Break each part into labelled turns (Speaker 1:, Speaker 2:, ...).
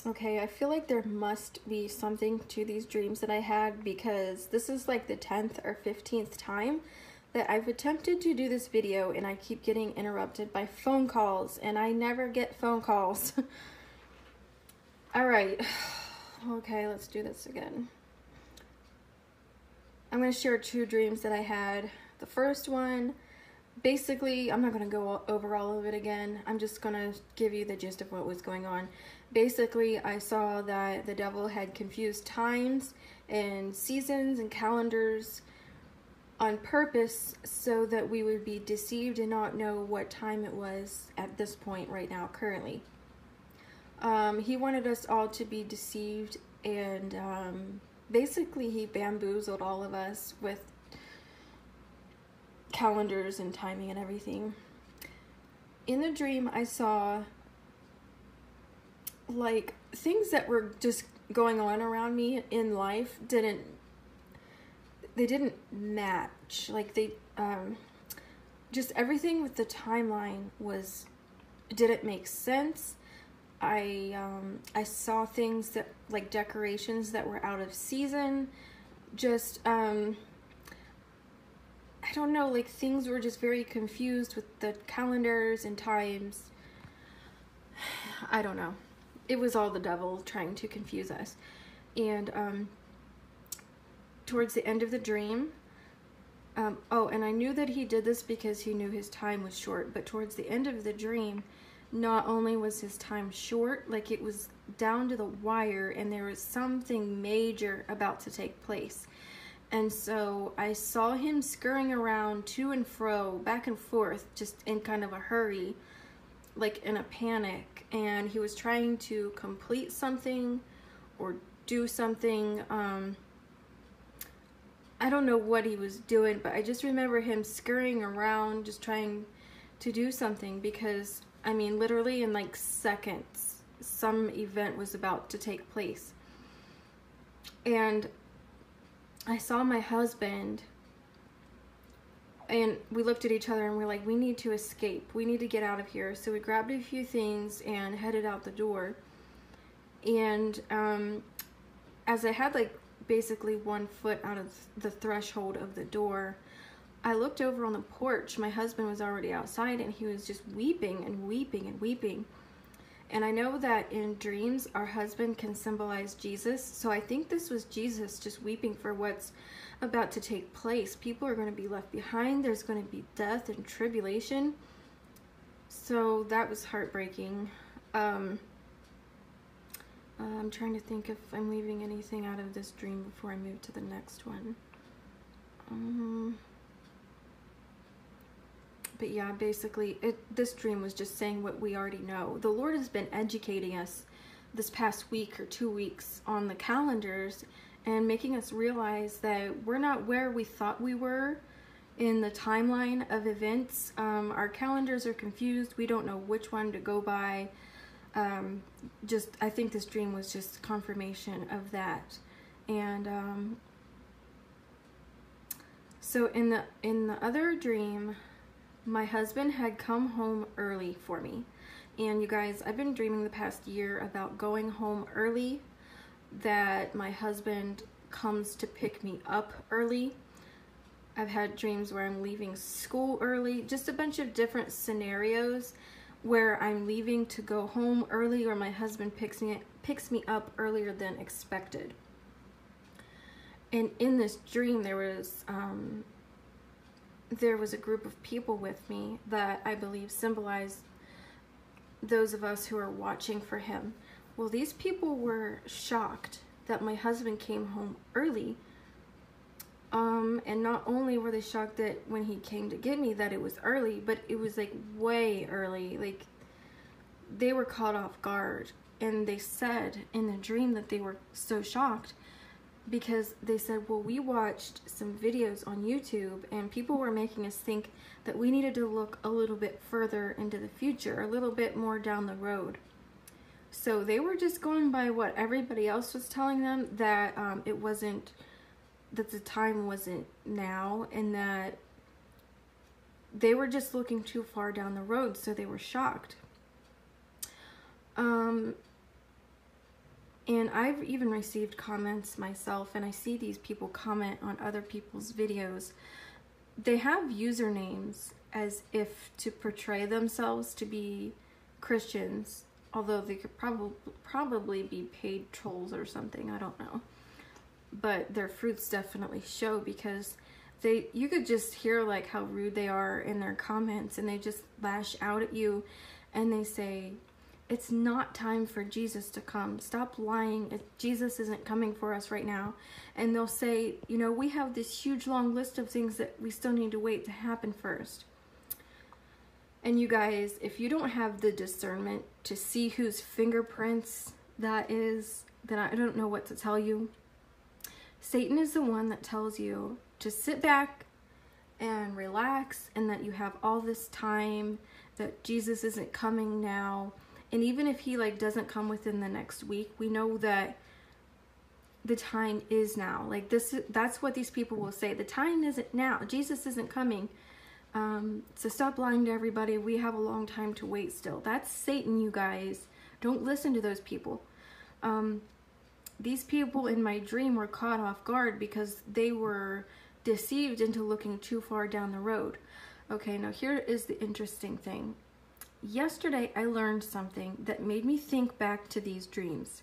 Speaker 1: Okay, I feel like there must be something to these dreams that I had, because this is like the 10th or 15th time that I've attempted to do this video and I keep getting interrupted by phone calls, and I never get phone calls. All right. Okay, let's do this again. I'm going to share 2 dreams that I had. The first one, basically, I'm not going to go over all of it again. I'm just going to give you the gist of what was going on. Basically, I saw that the devil had confused times and seasons and calendars on purpose so that we would be deceived and not know what time it was at this point right now, currently. He wanted us all to be deceived, and basically he bamboozled all of us with calendars and timing and everything. In the dream, I saw like things that were just going on around me in life didn't match. Like they just everything with the timeline didn't make sense. I saw things that, like decorations that were out of season. Just I don't know, like things were just very confused with the calendars and times. I don't know. It was all the devil trying to confuse us. And towards the end of the dream, oh, and I knew that he did this because he knew his time was short, but towards the end of the dream, not only was his time short, like it was down to the wire, and there was something major about to take place. And so I saw him scurrying around to and fro, back and forth, just in kind of a hurry, like in a panic. And he was trying to complete something or do something. I don't know what he was doing, but I just remember him scurrying around, just trying to do something, because, I mean, literally in like seconds, some event was about to take place. And I saw my husband, and we looked at each other and we're like, we need to escape. We need to get out of here. So we grabbed a few things and headed out the door. And as I had like basically 1 foot out of the threshold of the door, I looked over on the porch. My husband was already outside, and he was just weeping and weeping and weeping. And I know that in dreams, our husband can symbolize Jesus. So I think this was Jesus just weeping for what's about to take place. People are going to be left behind. There's going to be death and tribulation. So that was heartbreaking. I'm trying to think if I'm leaving anything out of this dream before I move to the next one. But yeah, basically, this dream was just saying what we already know. The Lord has been educating us this past week or 2 weeks on the calendars and making us realize that we're not where we thought we were in the timeline of events. Our calendars are confused. We don't know which one to go by. I think this dream was just confirmation of that. And so in the other dream, my husband had come home early for me. And you guys, I've been dreaming the past year about going home early, that my husband comes to pick me up early. I've had dreams where I'm leaving school early, just a bunch of different scenarios where I'm leaving to go home early, or my husband picks me up earlier than expected. And in this dream, there was a group of people with me that I believe symbolized those of us who are watching for him. Well, these people were shocked that my husband came home early. And not only were they shocked that when he came to get me that it was early, but it was like way early. Like they were caught off guard. And they said in the dream that they were so shocked because they said, well, we watched some videos on YouTube and people were making us think that we needed to look a little bit further into the future, a little bit more down the road. So they were just going by what everybody else was telling them, that that the time wasn't now, and that they were just looking too far down the road, so they were shocked. And I've even received comments myself, and I see these people comment on other people's videos. They have usernames as if to portray themselves to be Christians, although they could probably be paid trolls or something, I don't know. But their fruits definitely show, because you could just hear like how rude they are in their comments, and they just lash out at you and they say, it's not time for Jesus to come. Stop lying. Jesus isn't coming for us right now. And they'll say, you know, we have this huge long list of things that we still need to wait to happen first. And you guys, if you don't have the discernment to see whose fingerprints that is, then I don't know what to tell you. Satan is the one that tells you to sit back and relax, and that you have all this time, that Jesus isn't coming now. And even if he like doesn't come within the next week, we know that the time is now. Like that's what these people will say. The time isn't now. Jesus isn't coming. So stop lying to everybody. We have a long time to wait still. That's Satan, you guys. Don't listen to those people. These people in my dream were caught off guard because they were deceived into looking too far down the road. Okay, now here is the interesting thing. Yesterday, I learned something that made me think back to these dreams.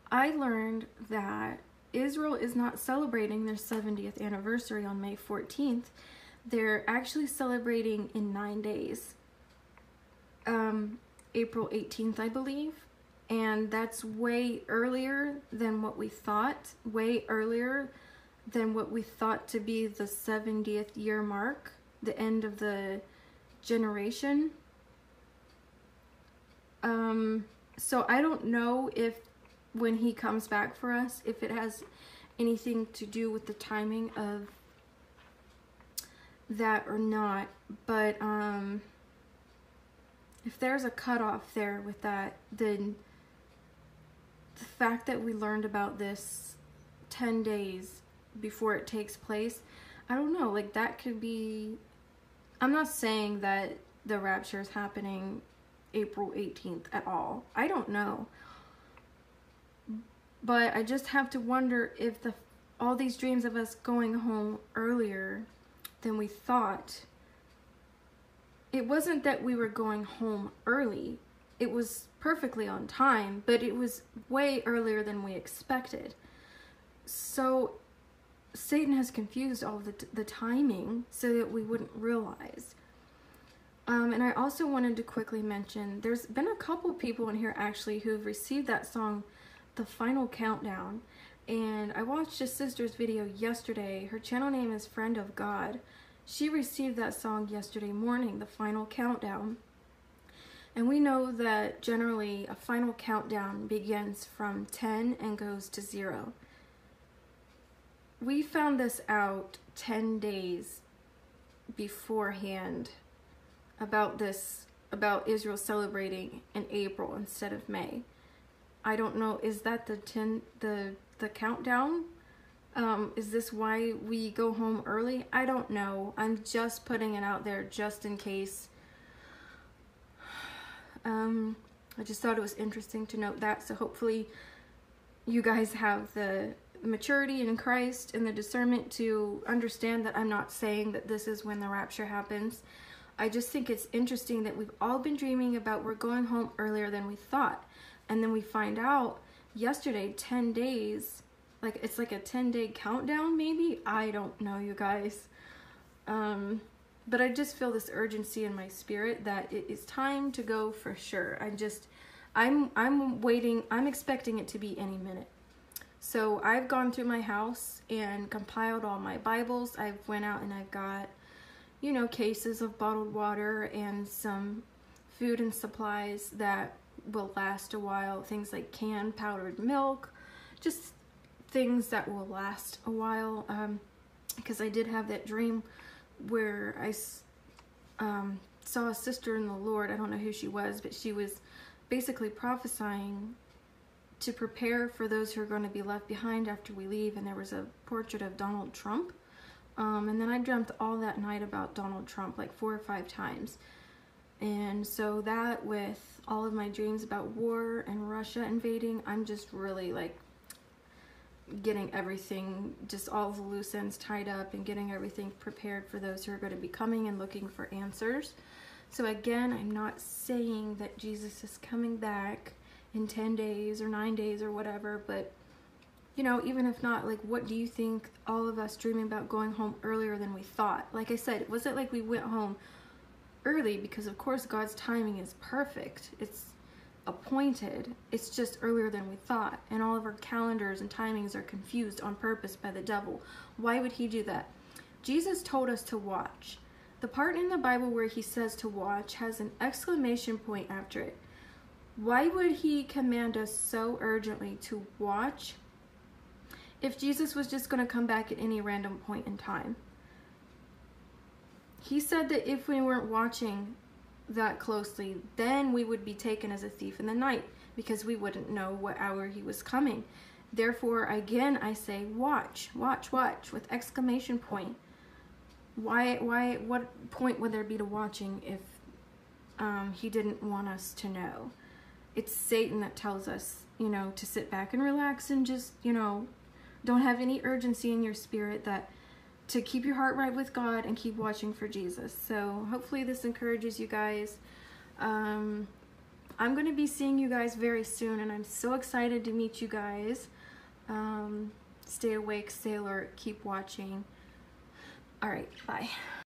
Speaker 1: I learned that Israel is not celebrating their 70th anniversary on May 14th. They're actually celebrating in 9 days. April 18th, I believe. And that's way earlier than what we thought. Way earlier than what we thought to be the 70th year mark. The end of the generation. So I don't know if when he comes back for us, if it has anything to do with the timing of that or not. But if there's a cutoff there with that, then the fact that we learned about this 10 days before it takes place, I don't know, like that could be, I'm not saying that the rapture is happening April 18th at all. I don't know. But I just have to wonder if all these dreams of us going home earlier than we thought, it wasn't that we were going home early. It was perfectly on time, but it was way earlier than we expected. So Satan has confused all the timing so that we wouldn't realize. And I also wanted to quickly mention, there's been a couple people in here actually who've received that song, The Final Countdown. And I watched a sister's video yesterday. Her channel name is Friend of God. She received that song yesterday morning, The Final Countdown. And we know that generally a final countdown begins from 10 and goes to 0. We found this out 10 days beforehand about Israel celebrating in April instead of May. I don't know, is that the countdown? Is this why we go home early? I don't know. I'm just putting it out there just in case. I just thought it was interesting to note that, so hopefully you guys have the maturity in Christ and the discernment to understand that I'm not saying that this is when the rapture happens. I just think it's interesting that we've all been dreaming about we're going home earlier than we thought, and then we find out yesterday 10 days, like it's like a 10-day countdown maybe. I don't know, you guys. But I just feel this urgency in my spirit that it is time to go for sure. I'm waiting. I'm expecting it to be any minute. So I've gone through my house and compiled all my Bibles. I've went out and I've got, you know, cases of bottled water and some food and supplies that will last a while. Things like canned powdered milk, just things that will last a while. Because I did have that dream where I saw a sister in the Lord. I don't know who she was, but she was basically prophesying to prepare for those who are going to be left behind after we leave. And there was a portrait of Donald Trump. And then I dreamt all that night about Donald Trump, like 4 or 5 times. And so that, with all of my dreams about war and Russia invading, I'm just really like getting everything, just all the loose ends tied up and getting everything prepared for those who are going to be coming and looking for answers. So again, I'm not saying that Jesus is coming back in 10 days or 9 days or whatever, but you know, even if not, like, what do you think all of us dreaming about going home earlier than we thought? Like I said, it wasn't like we went home early because of course God's timing is perfect. It's appointed. It's just earlier than we thought. And all of our calendars and timings are confused on purpose by the devil. Why would he do that? Jesus told us to watch. The part in the Bible where he says to watch has an exclamation point after it. Why would he command us so urgently to watch if Jesus was just going to come back at any random point in time? He said that if we weren't watching that closely, then we would be taken as a thief in the night, because we wouldn't know what hour he was coming. Therefore, again, I say watch, watch, watch, with exclamation point. What point would there be to watching if he didn't want us to know? It's Satan that tells us, you know, to sit back and relax and just, you know, don't have any urgency in your spirit, that to keep your heart right with God and keep watching for Jesus. So hopefully this encourages you guys. I'm going to be seeing you guys very soon, and I'm so excited to meet you guys. Stay awake, stay alert, keep watching. All right, bye.